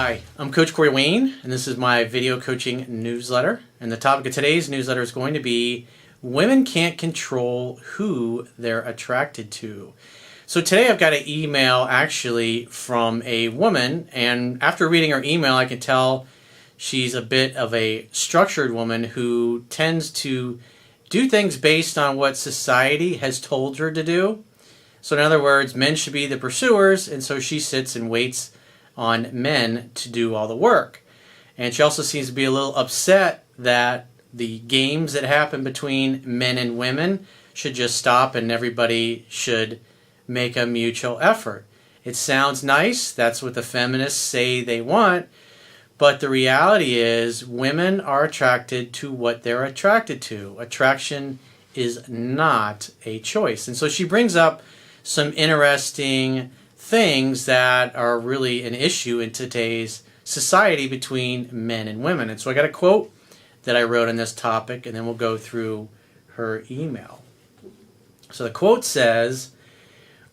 Hi, I'm Coach Corey Wayne, and this is my video coaching newsletter. And the topic of today's newsletter is going to be women can't control who they're attracted to. So today I've got an email actually from a woman, and after reading her email I can tell she's a bit of a structured woman who tends to do things based on what society has told her to do. So in other words, men should be the pursuers, and so she sits and waits on men to do all the work. And she also seems to be a little upset that the games that happen between men and women should just stop and everybody should make a mutual effort. It sounds nice, that's what the feminists say they want, but the reality is women are attracted to what they're attracted to. Attraction is not a choice. And so she brings up some interesting things that are really an issue in today's society between men and women. And so I got a quote that I wrote on this topic, and then we'll go through her email. So the quote says,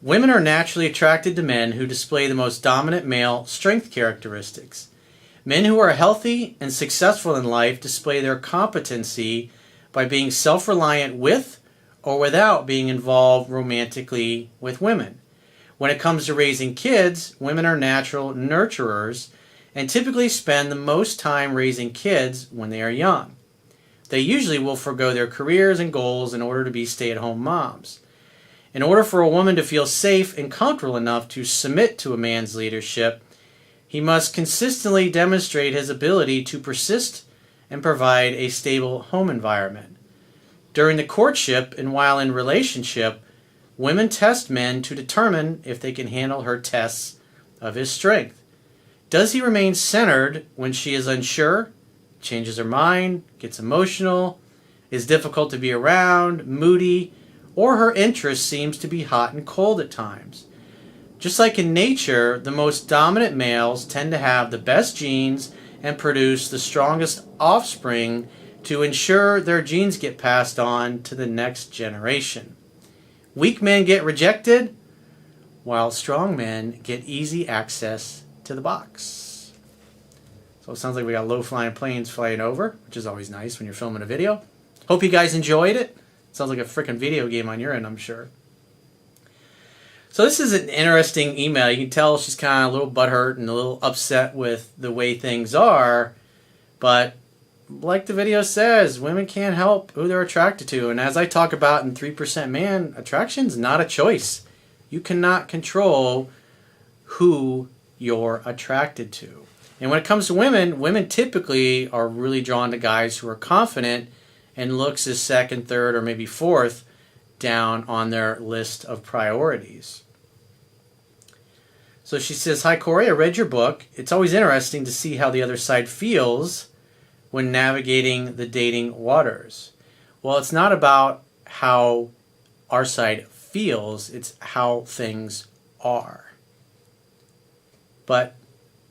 "Women are naturally attracted to men who display the most dominant male strength characteristics. Men who are healthy and successful in life display their competency by being self-reliant with or without being involved romantically with women. When it comes to raising kids, women are natural nurturers and typically spend the most time raising kids when they are young. They usually will forego their careers and goals in order to be stay-at-home moms. In order for a woman to feel safe and comfortable enough to submit to a man's leadership, he must consistently demonstrate his ability to persist and provide a stable home environment. During the courtship and while in relationship, women test men to determine if they can handle her tests of his strength. Does he remain centered when she is unsure, changes her mind, gets emotional, is difficult to be around, moody, or her interest seems to be hot and cold at times? Just like in nature, the most dominant males tend to have the best genes and produce the strongest offspring to ensure their genes get passed on to the next generation. Weak men get rejected, while strong men get easy access to the box." So it sounds like we got low-flying planes flying over, which is always nice when you're filming a video. Hope you guys enjoyed it. Sounds like a freaking video game on your end, I'm sure. So this is an interesting email. You can tell she's kind of a little butthurt and a little upset with the way things are, but like the video says, women can't help who they're attracted to. And as I talk about in 3% Man, attraction's not a choice. You cannot control who you're attracted to. And when it comes to women, women typically are really drawn to guys who are confident and looks as second, third, or maybe fourth down on their list of priorities. So she says, "Hi Corey, I read your book. It's always interesting to see how the other side feels when navigating the dating waters." Well, it's not about how our side feels, it's how things are. But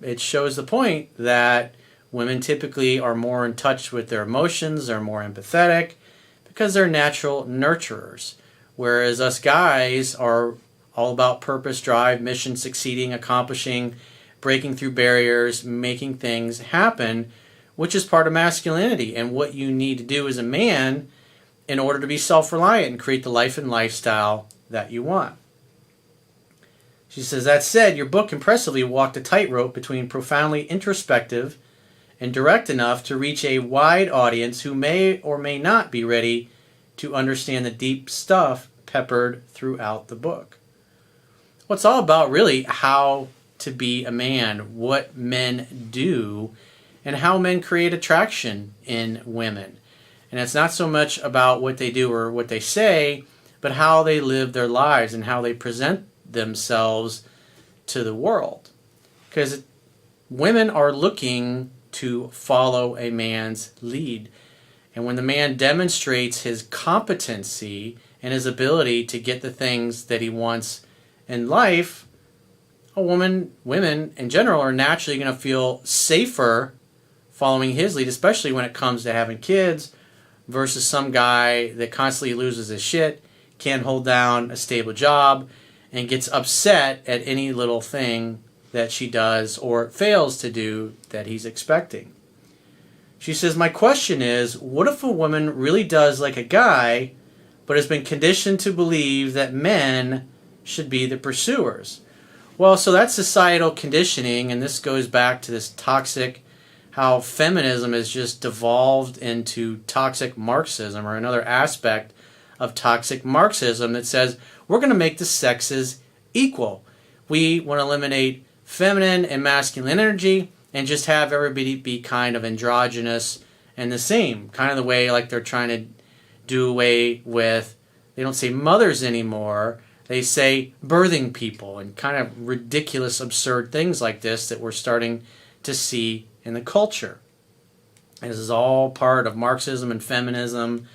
it shows the point that women typically are more in touch with their emotions, they're more empathetic, because they're natural nurturers. Whereas us guys are all about purpose, drive, mission, succeeding, accomplishing, breaking through barriers, making things happen, which is part of masculinity and what you need to do as a man in order to be self-reliant and create the life and lifestyle that you want. She says, "That said, your book impressively walked a tightrope between profoundly introspective and direct enough to reach a wide audience who may or may not be ready to understand the deep stuff peppered throughout the book." Well, it's all about really how to be a man, what men do, and how men create attraction in women. And it's not so much about what they do or what they say, but how they live their lives and how they present themselves to the world. Because women are looking to follow a man's lead. And when the man demonstrates his competency and his ability to get the things that he wants in life, women in general are naturally going to feel safer following his lead, especially when it comes to having kids, versus some guy that constantly loses his shit, can't hold down a stable job, and gets upset at any little thing that she does or fails to do that he's expecting. She says, my question is, what if a woman really does like a guy, but has been conditioned to believe that men should be the pursuers? Well, so that's societal conditioning, and this goes back to this toxic, how feminism has just devolved into toxic Marxism, or another aspect of toxic Marxism that says we're going to make the sexes equal. We want to eliminate feminine and masculine energy and just have everybody be kind of androgynous and the same, kind of the way like they're trying to do away with, they don't say mothers anymore, they say birthing people, and kind of ridiculous, absurd things like this that we're starting to see in the culture. And this is all part of Marxism and feminism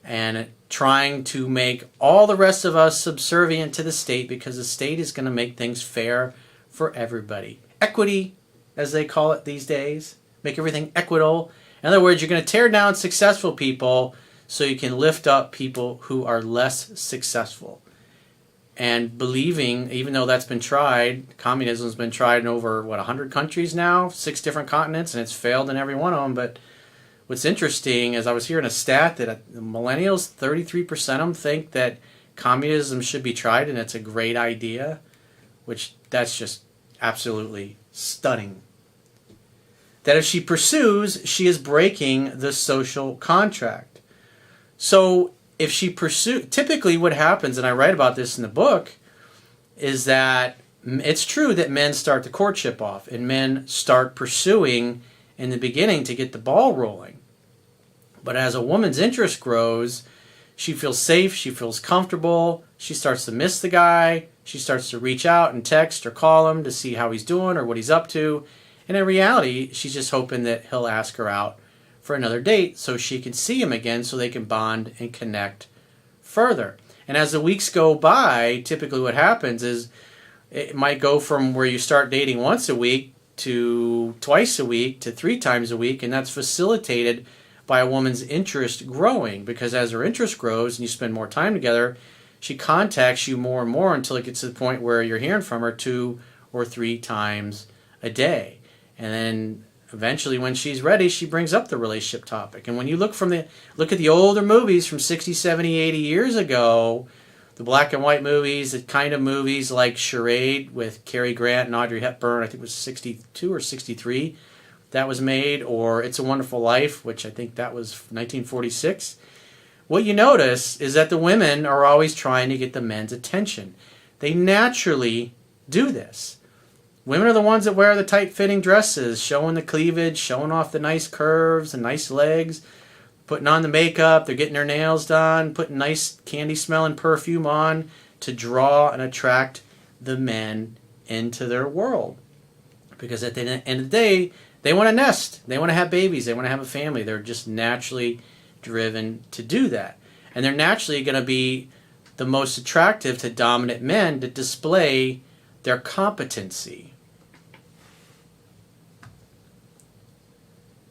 and trying to make all the rest of us subservient to the state, because the state is going to make things fair for everybody. Equity, as they call it these days. Make everything equitable. In other words, you're going to tear down successful people so you can lift up people who are less successful. And believing, even though that's been tried, communism's been tried in over, 100 countries now, 6 different continents, and it's failed in every one of them. But what's interesting is I was hearing a stat that millennials, 33% of them think that communism should be tried and it's a great idea, which that's just absolutely stunning. That if she pursues, she is breaking the social contract. So if she pursues, typically what happens, and I write about this in the book, is that it's true that men start the courtship off and men start pursuing in the beginning to get the ball rolling. But as a woman's interest grows, she feels safe, she feels comfortable, she starts to miss the guy, she starts to reach out and text or call him to see how he's doing or what he's up to. And in reality, she's just hoping that he'll ask her out for another date so she can see him again so they can bond and connect further. And as the weeks go by, typically what happens is it might go from where you start dating once a week to twice a week to 3 times a week, and that's facilitated by a woman's interest growing, because as her interest grows and you spend more time together, she contacts you more and more until it gets to the point where you're hearing from her 2 or 3 times a day. And then eventually when she's ready, she brings up the relationship topic. And when you look at the older movies from 60, 70, 80 years ago, the black and white movies, the kind of movies like Charade with Cary Grant and Audrey Hepburn, I think it was 62 or 63 that was made, or It's a Wonderful Life, which I think that was 1946. What you notice is that the women are always trying to get the men's attention. They naturally do this. Women are the ones that wear the tight-fitting dresses, showing the cleavage, showing off the nice curves and nice legs, putting on the makeup, they're getting their nails done, putting nice candy-smelling perfume on to draw and attract the men into their world. Because at the end of the day, they want to nest, they want to have babies, they want to have a family. They're just naturally driven to do that. And they're naturally going to be the most attractive to dominant men to display their competency.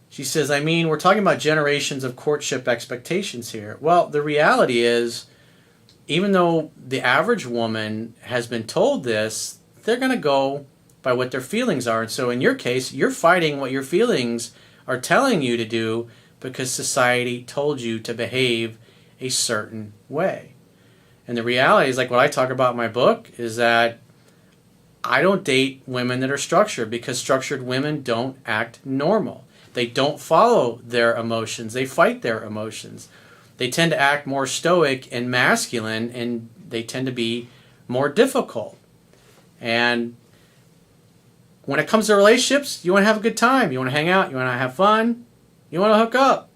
She says, we're talking about generations of courtship expectations here. Well, the reality is, even though the average woman has been told this, they're going to go by what their feelings are. And so in your case, you're fighting what your feelings are telling you to do because society told you to behave a certain way. And the reality is, like what I talk about in my book, is that I don't date women that are structured, because structured women don't act normal. They don't follow their emotions. They fight their emotions. They tend to act more stoic and masculine, and they tend to be more difficult. And when it comes to relationships, you want to have a good time. You want to hang out. You want to have fun. You want to hook up.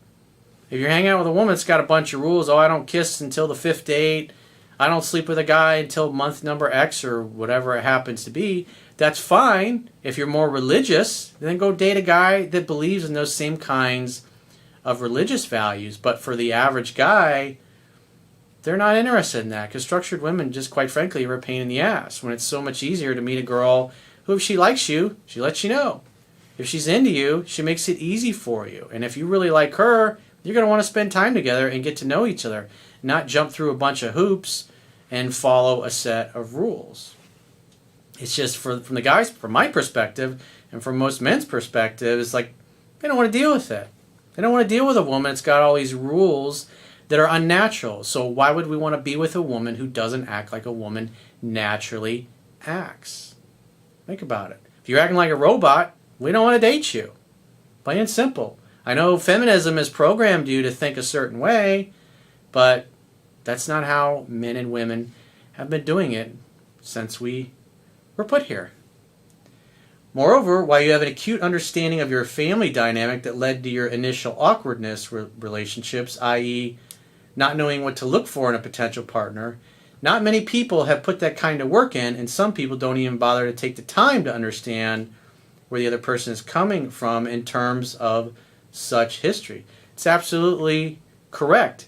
If you're hanging out with a woman that's got a bunch of rules, I don't kiss until the 5th date, I don't sleep with a guy until month number X or whatever it happens to be, that's fine. If you're more religious, then go date a guy that believes in those same kinds of religious values. But for the average guy, they're not interested in that, because structured women, just quite frankly, are a pain in the ass when it's so much easier to meet a girl who, if she likes you, she lets you know. If she's into you, she makes it easy for you. And if you really like her, you're going to want to spend time together and get to know each other, not jump through a bunch of hoops and follow a set of rules. It's just from the guys, from my perspective, and from most men's perspective, it's like they don't want to deal with it. They don't want to deal with a woman that's got all these rules that are unnatural. So why would we want to be with a woman who doesn't act like a woman naturally acts? Think about it. If you're acting like a robot, we don't want to date you. Plain and simple. I know feminism has programmed you to think a certain way, but that's not how men and women have been doing it since we were put here. Moreover, while you have an acute understanding of your family dynamic that led to your initial awkwardness relationships, i.e., not knowing what to look for in a potential partner, not many people have put that kind of work in, and some people don't even bother to take the time to understand where the other person is coming from in terms of such history. It's absolutely correct.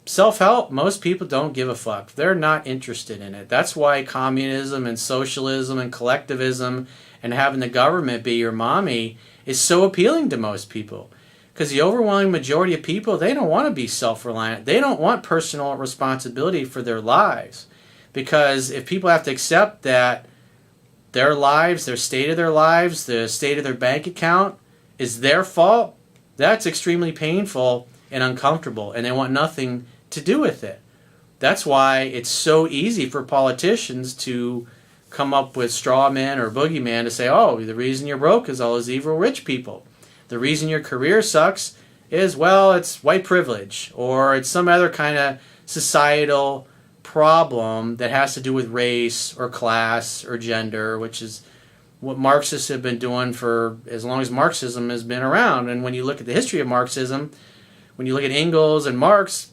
Self-help, most people don't give a fuck. They're not interested in it. That's why communism and socialism and collectivism and having the government be your mommy is so appealing to most people. Because the overwhelming majority of people, they don't want to be self-reliant. They don't want personal responsibility for their lives. Because if people have to accept that their lives, their state of their lives, the state of their bank account is their fault, that's extremely painful and uncomfortable, and they want nothing to do with it. That's why it's so easy for politicians to come up with straw men or boogeyman to say, oh, the reason you're broke is all those evil rich people. The reason your career sucks is, well, it's white privilege, or it's some other kind of societal problem that has to do with race or class or gender, which is what Marxists have been doing for as long as Marxism has been around. And when you look at the history of Marxism, when you look at Engels and Marx,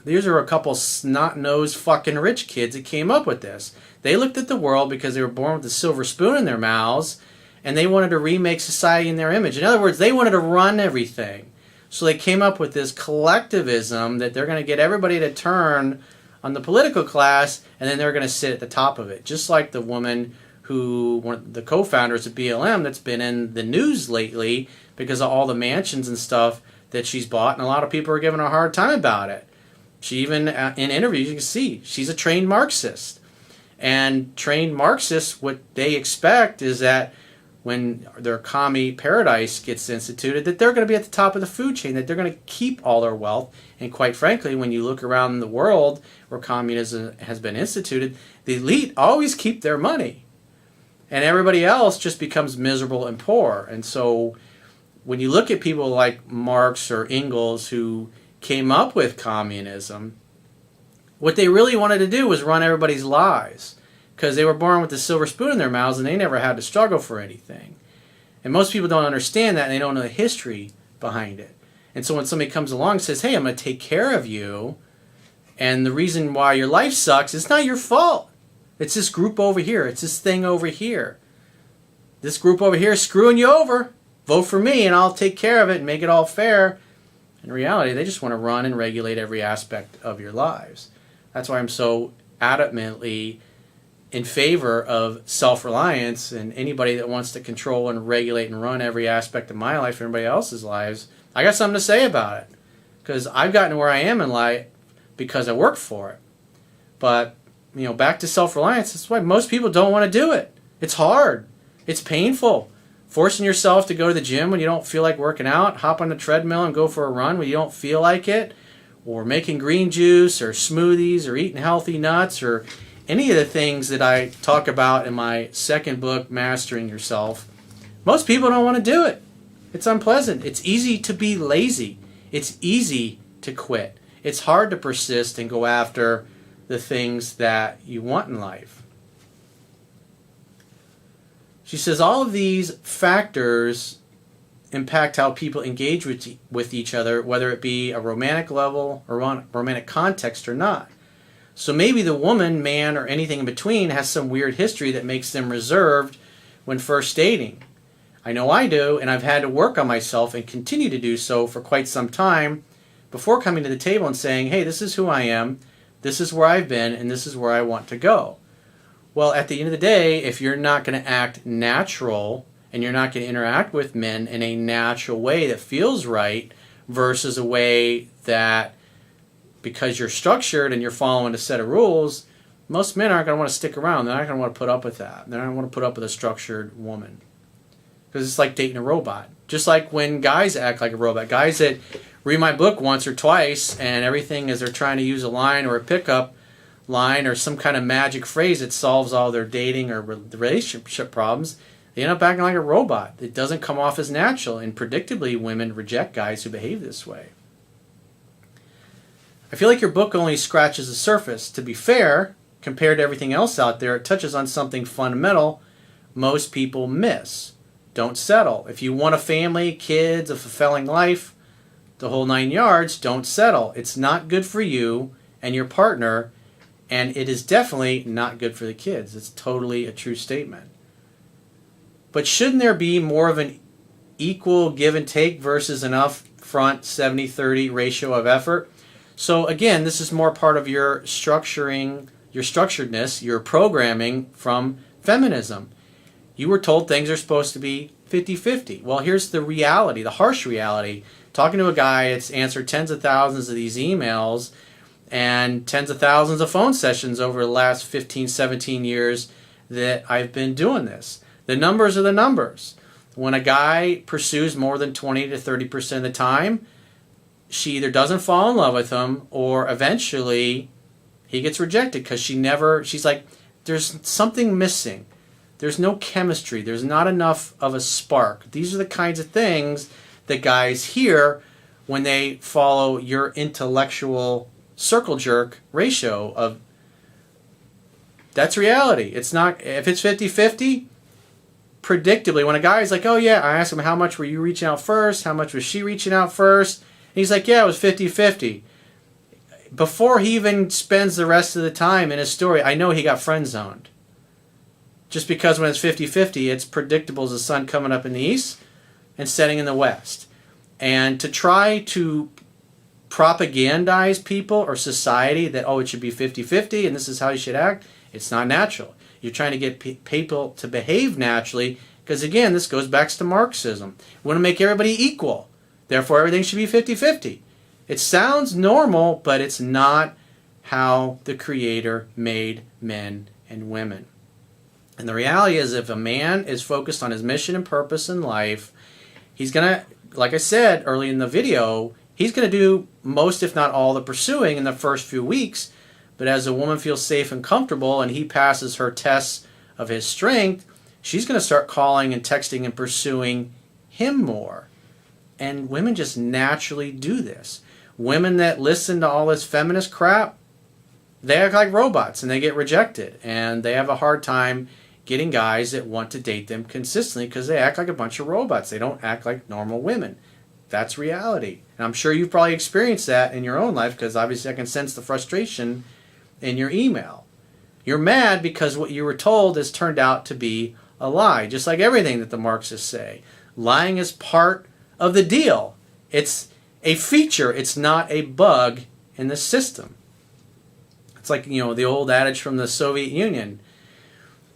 these are a couple snot-nosed fucking rich kids that came up with this. They looked at the world because they were born with a silver spoon in their mouths, and they wanted to remake society in their image. In other words, they wanted to run everything. So they came up with this collectivism that they're going to get everybody to turn on the political class, and then they're going to sit at the top of it. Just like the woman who, one of the co-founders of BLM, that's been in the news lately because of all the mansions and stuff that she's bought, and a lot of people are giving her a hard time about it. She even, in interviews, you can see, she's a trained Marxist. And trained Marxists, what they expect is that when their commie paradise gets instituted, that they're going to be at the top of the food chain, that they're going to keep all their wealth. And quite frankly, when you look around the world where communism has been instituted, the elite always keep their money. And everybody else just becomes miserable and poor. And so when you look at people like Marx or Engels who came up with communism, what they really wanted to do was run everybody's lives, because they were born with the silver spoon in their mouths and they never had to struggle for anything. And most people don't understand that, and they don't know the history behind it. And so when somebody comes along and says, hey, I'm going to take care of you, and the reason why your life sucks, it's not your fault. It's this group over here. It's this thing over here. This group over here is screwing you over. Vote for me and I'll take care of it and make it all fair. In reality, they just want to run and regulate every aspect of your lives. That's why I'm so adamantly in favor of self-reliance, and anybody that wants to control and regulate and run every aspect of my life and everybody else's lives, I got something to say about it. Because I've gotten to where I am in life because I worked for it. But, back to self-reliance, that's why most people don't want to do it. It's hard. It's painful. Forcing yourself to go to the gym when you don't feel like working out, hop on the treadmill and go for a run when you don't feel like it, or making green juice or smoothies or eating healthy nuts or any of the things that I talk about in my second book, Mastering Yourself. Most people don't want to do it. It's unpleasant. It's easy to be lazy. It's easy to quit. It's hard to persist and go after the things that you want in life. She says all of these factors impact how people engage with each other, whether it be a romantic level or romantic context or not. So maybe the woman, man, or anything in between has some weird history that makes them reserved when first dating. I know I do, and I've had to work on myself and continue to do so for quite some time before coming to the table and saying, hey, this is who I am, this is where I've been, and this is where I want to go. Well, at the end of the day, if you're not going to act natural and you're not going to interact with men in a natural way that feels right versus a way that, because you're structured and you're following a set of rules, most men aren't going to want to stick around. They're not going to want to put up with that. They're not going to want to put up with a structured woman. Because it's like dating a robot. Just like when guys act like a robot. Guys that read my book once or twice and everything is they're trying to use a line or a pickup line or some kind of magic phrase that solves all their dating or relationship problems, they end up acting like a robot. It doesn't come off as natural, and predictably women reject guys who behave this way. I feel like your book only scratches the surface. To be fair, compared to everything else out there, it touches on something fundamental most people miss. Don't settle. If you want a family, kids, a fulfilling life, the whole 9 yards, don't settle. It's not good for you and your partner, and it is definitely not good for the kids. It's totally a true statement. But shouldn't there be more of an equal give and take versus an upfront 70-30 ratio of effort? So again, this is more part of your structuring, your structuredness, your programming from feminism. You were told things are supposed to be 50-50. Well, here's the reality, the harsh reality. Talking to a guy that's answered tens of thousands of these emails and tens of thousands of phone sessions over the last 15, 17 years that I've been doing this. The numbers are the numbers. When a guy pursues more than 20 to 30% of the time, she either doesn't fall in love with him or eventually he gets rejected because she's like, there's something missing. There's no chemistry. There's not enough of a spark. These are the kinds of things that guys hear when they follow your intellectual circle jerk ratio of that's reality. It's not, if it's 50-50, predictably, when a guy's like, oh yeah, I asked him, how much were you reaching out first? How much was she reaching out first? And he's like, yeah, it was 50-50. Before he even spends the rest of the time in his story, I know he got friend zoned. Just because when it's 50-50, it's predictable as the sun coming up in the east and setting in the west. And to try to propagandize people or society that, oh, it should be 50-50 and this is how you should act, it's not natural. You're trying to get people to behave naturally because, again, this goes back to Marxism. We want to make everybody equal. Therefore, everything should be 50-50. It sounds normal, but it's not how the Creator made men and women. And the reality is, if a man is focused on his mission and purpose in life, he's going to, like I said early in the video, he's going to do most, if not all, the pursuing in the first few weeks. But as a woman feels safe and comfortable and he passes her tests of his strength, she's going to start calling and texting and pursuing him more. And women just naturally do this. Women that listen to all this feminist crap, they act like robots and they get rejected. And they have a hard time getting guys that want to date them consistently because they act like a bunch of robots. They don't act like normal women. That's reality. And I'm sure you've probably experienced that in your own life because obviously I can sense the frustration in your email. You're mad because what you were told has turned out to be a lie, just like everything that the Marxists say. Lying is part of the deal. It's a feature. It's not a bug in the system. It's like, the old adage from the Soviet Union.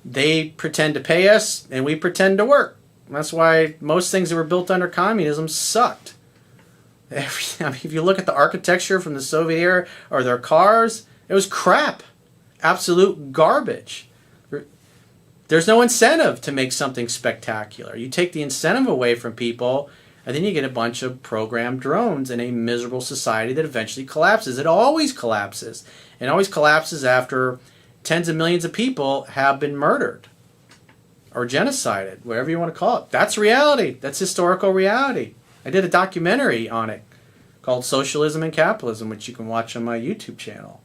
They pretend to pay us and we pretend to work. That's why most things that were built under communism sucked. If you look at the architecture from the Soviet era or their cars, it was crap. Absolute garbage. There's no incentive to make something spectacular. You take the incentive away from people and then you get a bunch of programmed drones in a miserable society that eventually collapses. It always collapses. It always collapses after tens of millions of people have been murdered or genocided, whatever you want to call it. That's reality. That's historical reality. I did a documentary on it called Socialism and Capitalism, which you can watch on my YouTube channel.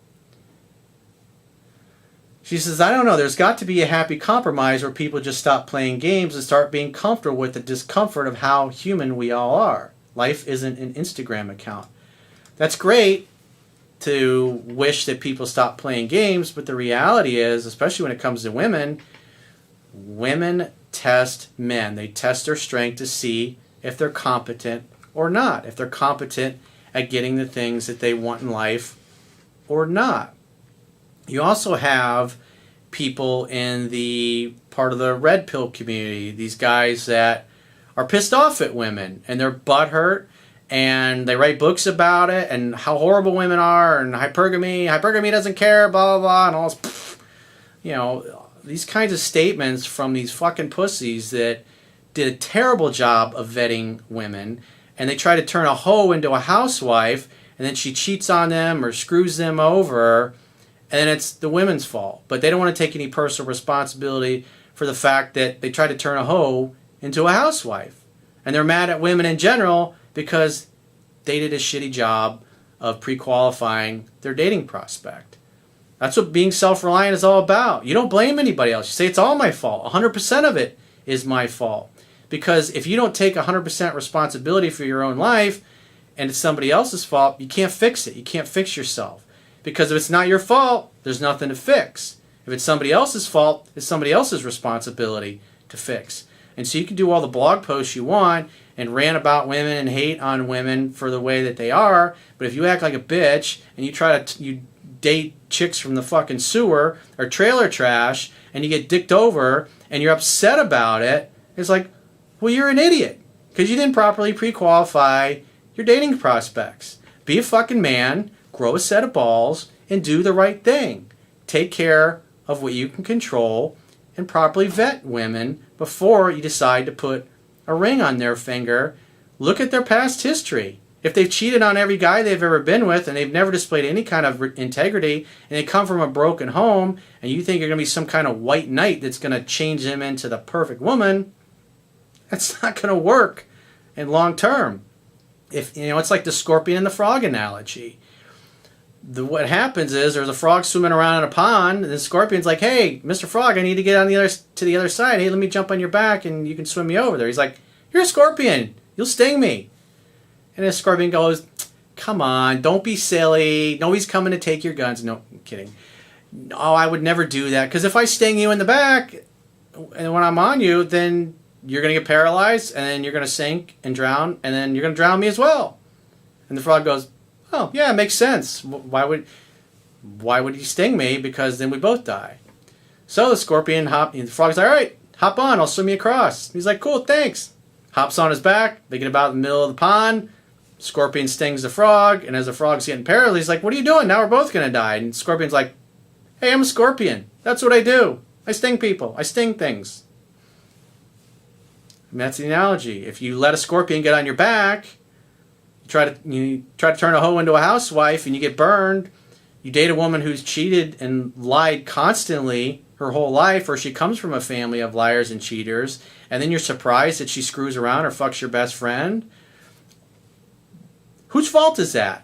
She says, I don't know, there's got to be a happy compromise where people just stop playing games and start being comfortable with the discomfort of how human we all are. Life isn't an Instagram account. That's great to wish that people stop playing games, but the reality is, especially when it comes to women, women test men. They test their strength to see if they're competent or not, if they're competent at getting the things that they want in life or not. You also have people in the part of the red pill community, these guys that are pissed off at women and they're butthurt and they write books about it and how horrible women are and hypergamy doesn't care, blah, blah, blah, and all this. you know, these kinds of statements from these fucking pussies that did a terrible job of vetting women, and they try to turn a hoe into a housewife, and then she cheats on them or screws them over, and then it's the women's fault. But they don't want to take any personal responsibility for the fact that they tried to turn a hoe into a housewife. And they're mad at women in general because they did a shitty job of pre-qualifying their dating prospect. That's what being self-reliant is all about. You don't blame anybody else. You say it's all my fault. 100% of it is my fault. Because if you don't take 100% responsibility for your own life and it's somebody else's fault, you can't fix it. You can't fix yourself. Because if it's not your fault, there's nothing to fix. If it's somebody else's fault, it's somebody else's responsibility to fix. And so you can do all the blog posts you want and rant about women and hate on women for the way that they are, but if you act like a bitch and you try to you date chicks from the fucking sewer or trailer trash and you get dicked over and you're upset about it, it's like, well, you're an idiot because you didn't properly pre-qualify your dating prospects. Be a fucking man, grow a set of balls, and do the right thing. Take care of what you can control and properly vet women before you decide to put a ring on their finger. Look at their past history. If they've cheated on every guy they've ever been with and they've never displayed any kind of integrity and they come from a broken home and you think you're going to be some kind of white knight that's going to change them into the perfect woman, that's not going to work in long term. If you know, it's like the scorpion and the frog analogy. What happens is there's a frog swimming around in a pond, and the scorpion's like, "Hey, Mr. Frog, I need to get on to the other side. Hey, let me jump on your back, and you can swim me over there." He's like, "You're a scorpion. You'll sting me." And the scorpion goes, "Come on, don't be silly. Nobody's coming to take your guns." No, I'm kidding. "Oh, I would never do that, because if I sting you in the back, and when I'm on you, then you're going to get paralyzed, and then you're going to sink and drown, and then you're going to drown me as well." And the frog goes, "Oh, yeah, it makes sense. Why would you sting me? Because then we both die." So the the frog's like, "All right, hop on, I'll swim you across." He's like, "Cool, thanks." Hops on his back, they get about in the middle of the pond, scorpion stings the frog, and as the frog's getting paralyzed, he's like, "What are you doing? Now we're both going to die." And the scorpion's like, "Hey, I'm a scorpion. That's what I do. I sting people. I sting things." And that's the analogy. If you let a scorpion get on your back, you try to turn a hoe into a housewife and you get burned. You date a woman who's cheated and lied constantly her whole life, or she comes from a family of liars and cheaters, and then you're surprised that she screws around or fucks your best friend. Whose fault is that?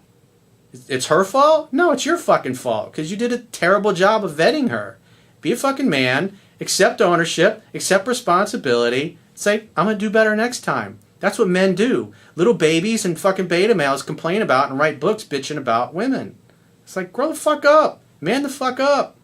It's her fault? No, it's your fucking fault because you did a terrible job of vetting her. Be a fucking man, accept ownership, accept responsibility, say, "I'm going to do better next time." That's what men do. Little babies and fucking beta males complain about and write books bitching about women. It's like, grow the fuck up. Man the fuck up.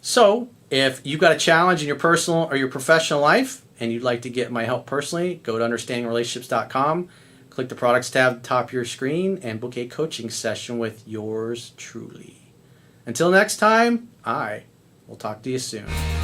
So, if you've got a challenge in your personal or your professional life and you'd like to get my help personally, go to understandingrelationships.com, click the products tab at the top of your screen, and book a coaching session with yours truly. Until next time, I will talk to you soon.